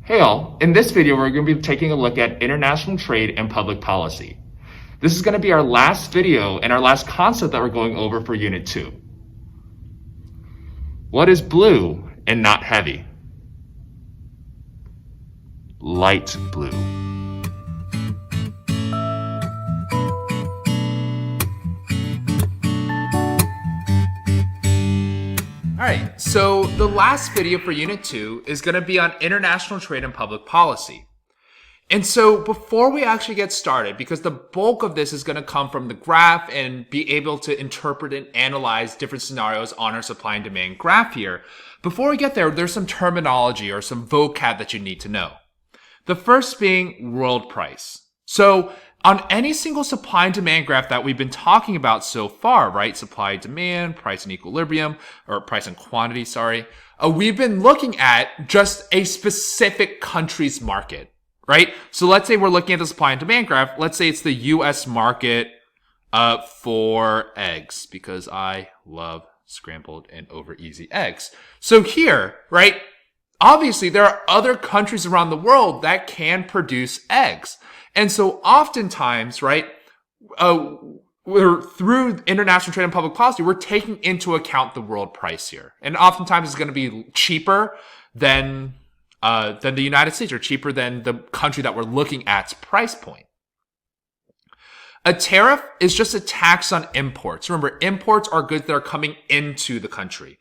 Hey all, in this video we're going to be taking a look at international trade and public policy. This is going to be our last video and our last concept that we're going over for Unit 2. What is blue and not heavy? Light blue. Alright, so the last video for Unit 2 is going to be on international trade and public policy. And so before we actually get started, because the bulk of this is going to come from the graph and be able to interpret and analyze different scenarios on our supply and demand graph here, before we get there, there's some terminology or some vocab that you need to know. The first being world price. So on any single supply and demand graph that we've been talking about so far, right? Supply and demand, price and equilibrium, or price and quantity, sorry. We've been looking at just a specific country's market, right? So let's say we're looking at the supply and demand graph. Let's say it's the US market for eggs, because I love scrambled and over easy eggs. So here, right? Obviously, there are other countries around the world that can produce eggs. And so oftentimes, right, we're through international trade and public policy, we're taking into account the world price here. And oftentimes it's going to be cheaper than the United States, or cheaper than the country that we're looking at's price point. A tariff is just a tax on imports. Remember, imports are goods that are coming into the country.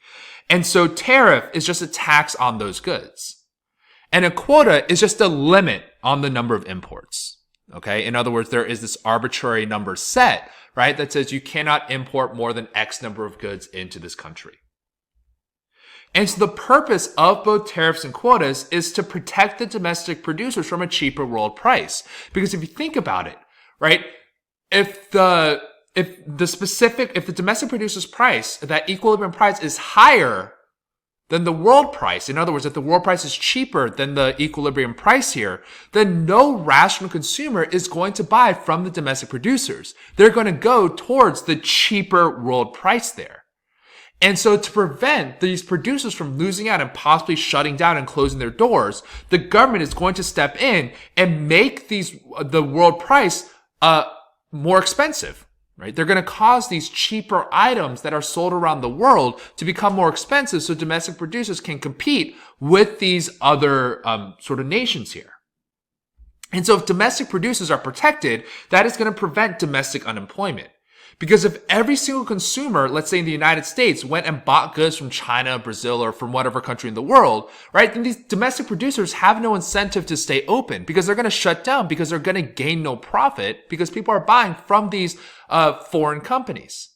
And so tariff is just a tax on those goods. And a quota is just a limit on the number of imports. Okay. In other words, there is this arbitrary number set, right, that says you cannot import more than X number of goods into this country. And so the purpose of both tariffs and quotas is to protect the domestic producers from a cheaper world price. Because if you think about it, right, if the domestic producer's price, that equilibrium price is higher than the world price, in other words, if the world price is cheaper than the equilibrium price here, then no rational consumer is going to buy from the domestic producers. They're going to go towards the cheaper world price there. And so to prevent these producers from losing out and possibly shutting down and closing their doors, the government is going to step in and make the world price more expensive. Right? They're going to cause these cheaper items that are sold around the world to become more expensive so domestic producers can compete with these other sort of nations here. And so if domestic producers are protected, that is going to prevent domestic unemployment. Because if every single consumer, let's say in the United States, went and bought goods from China, Brazil, or from whatever country in the world, right, then these domestic producers have no incentive to stay open because they're going to shut down, because they're going to gain no profit because people are buying from these foreign companies.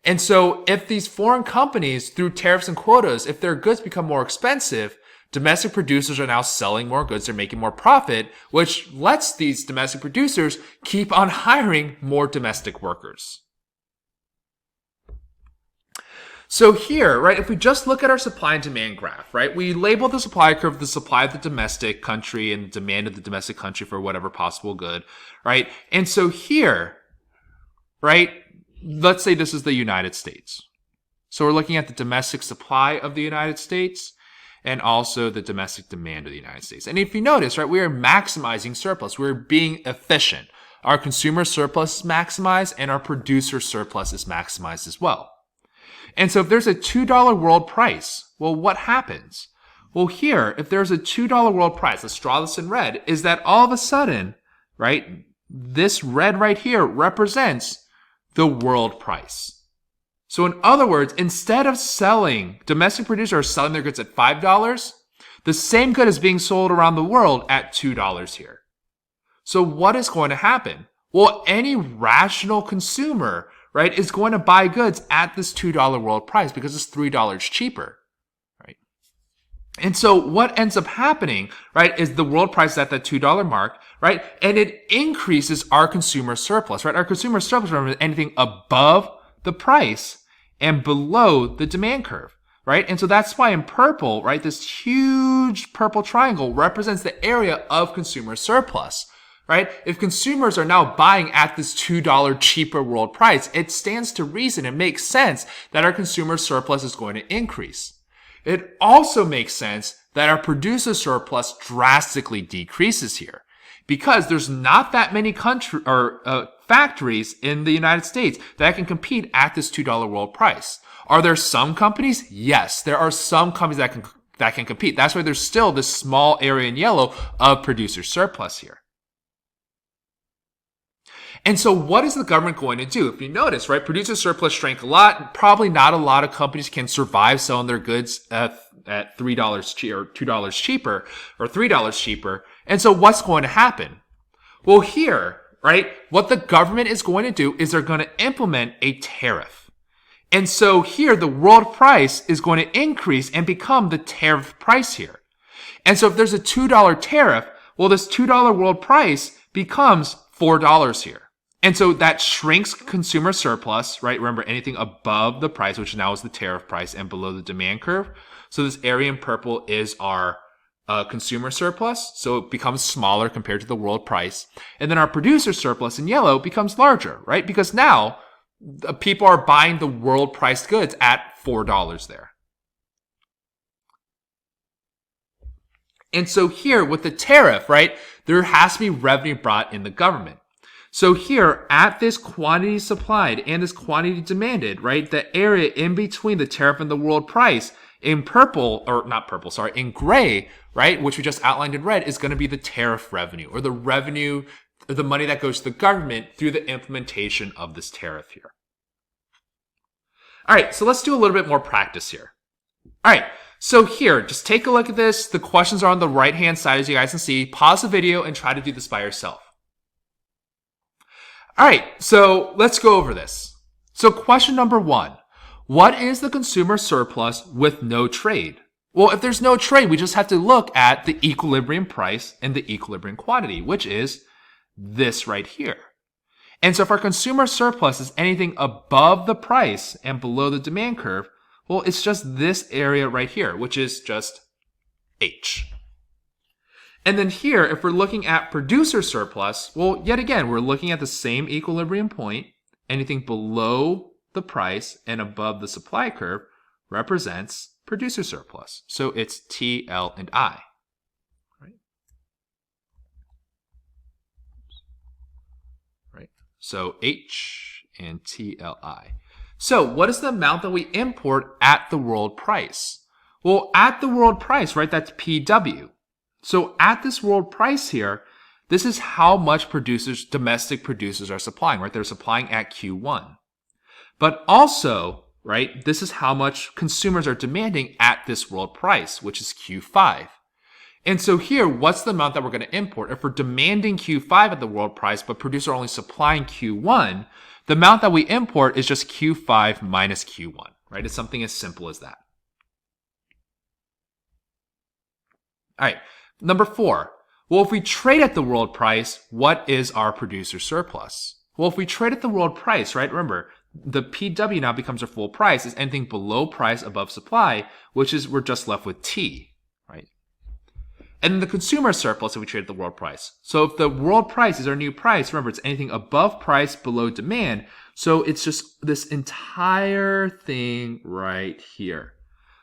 And so if these foreign companies, through tariffs and quotas, if their goods become more expensive, domestic producers are now selling more goods, they're making more profit, which lets these domestic producers keep on hiring more domestic workers. So here, right, if we just look at our supply and demand graph, right, we label the supply curve the supply of the domestic country and demand of the domestic country for whatever possible good, right? And so here, right, let's say this is the United States. So we're looking at the domestic supply of the United States and also the domestic demand of the United States. And if you notice, right, we are maximizing surplus. We're being efficient. Our consumer surplus is maximized and our producer surplus is maximized as well. And so if there's a $2 world price, well, what happens? Well, here, if there's a $2 world price, let's draw this in red, is that all of a sudden, right, this red right here represents the world price. So in other words, instead of domestic producers are selling their goods at $5, the same good is being sold around the world at $2 here. So what is going to happen? Well, any rational consumer, right, is going to buy goods at this $2 world price because it's $3 cheaper, right? And so what ends up happening, right, is the world price is at that $2 mark, right? And it increases our consumer surplus, right? Our consumer surplus, remember, is anything above the price and below the demand curve, right? And so that's why in purple, right, this huge purple triangle represents the area of consumer surplus, right? If consumers are now buying at this $2 cheaper world price, it stands to reason, it makes sense that our consumer surplus is going to increase. It also makes sense that our producer surplus drastically decreases here because there's not that many factories in the United States that can compete at this $2 world price. Are there some companies? Yes, there are some companies that can compete. That's why there's still this small area in yellow of producer surplus here. And so what is the government going to do? If you notice, right, producer surplus shrank a lot. Probably not a lot of companies can survive selling their goods at $3 or $2 cheaper or $3 cheaper. And so what's going to happen? Well, here, right, what the government is going to do is they're going to implement a tariff. And so here, the world price is going to increase and become the tariff price here. And so if there's a $2 tariff, well, this $2 world price becomes $4 here. And so that shrinks consumer surplus, right? Remember, anything above the price, which now is the tariff price, and below the demand curve. So this area in purple is our consumer surplus. So it becomes smaller compared to the world price. And then our producer surplus in yellow becomes larger, right? Because now people are buying the world priced goods at $4 there. And so here with the tariff, right, there has to be revenue brought in the government. So here at this quantity supplied and this quantity demanded, right, the area in between the tariff and the world price in in gray, right, which we just outlined in red, is going to be the tariff revenue, or the revenue, or the money that goes to the government through the implementation of this tariff here. All right, so let's do a little bit more practice here. All right, so here, just take a look at this. The questions are on the right-hand side, as you guys can see. Pause the video and try to do this by yourself. All right, so let's go over this. So question number 1, what is the consumer surplus with no trade? Well, if there's no trade, we just have to look at the equilibrium price and the equilibrium quantity, which is this right here. And so if our consumer surplus is anything above the price and below the demand curve, well, it's just this area right here, which is just H. And then here, if we're looking at producer surplus, well, yet again, we're looking at the same equilibrium point. Anything below the price and above the supply curve represents producer surplus. So it's T, L, and I. Right? So H and T, L, I. So what is the amount that we import at the world price? Well, at the world price, right, that's PW. So at this world price here, this is how much domestic producers are supplying, right? They're supplying at Q1. But also, right, this is how much consumers are demanding at this world price, which is Q5. And so here, what's the amount that we're going to import? If we're demanding Q5 at the world price, but producers are only supplying Q1, the amount that we import is just Q5 minus Q1, right? It's something as simple as that. All right. Number 4, well, if we trade at the world price, what is our producer surplus? Well, if we trade at the world price, right, remember, the PW now becomes our full price, is anything below price above supply, which is we're just left with T, right? And then the consumer surplus if we trade at the world price. So if the world price is our new price, remember, it's anything above price, below demand. So it's just this entire thing right here.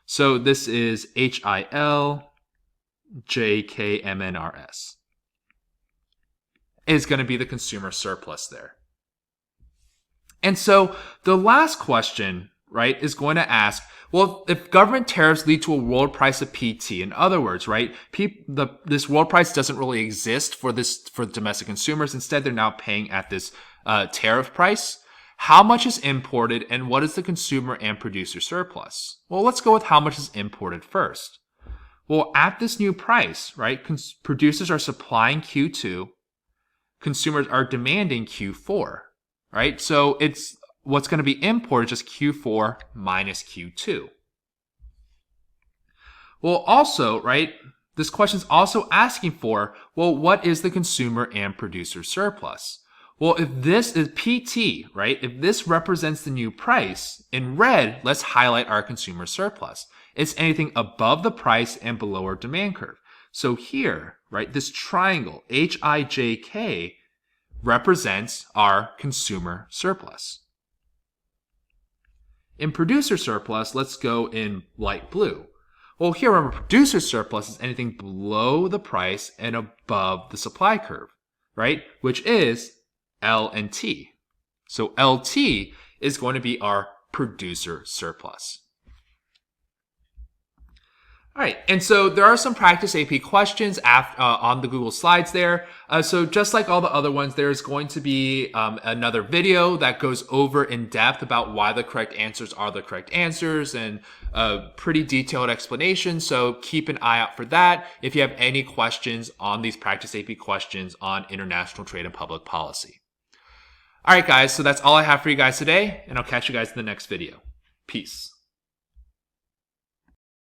So this is HIL. JKMNRS is going to be the consumer surplus there. And so the last question, right, is going to ask, well, if government tariffs lead to a world price of PT, in other words, right, this world price doesn't really exist for domestic consumers. Instead, they're now paying at this tariff price. How much is imported and what is the consumer and producer surplus? Well, let's go with how much is imported first. Well, at this new price, right, producers are supplying Q2, consumers are demanding Q4, right? So it's what's going to be imported just Q4 minus Q2. Well, also, right, this question is also asking for, well, what is the consumer and producer surplus? Well, if this is PT, right, if this represents the new price, in red, let's highlight our consumer surplus. It's anything above the price and below our demand curve. So here, right, this triangle, HIJK, represents our consumer surplus. In producer surplus, let's go in light blue. Well, here remember, producer surplus is anything below the price and above the supply curve, right? Which is L and T. So LT is going to be our producer surplus. All right, and so there are some practice AP questions on the Google Slides there. So just like all the other ones, there's going to be another video that goes over in depth about why the correct answers are the correct answers and a pretty detailed explanation. So keep an eye out for that if you have any questions on these practice AP questions on international trade and public policy. All right, guys, so that's all I have for you guys today, and I'll catch you guys in the next video. Peace.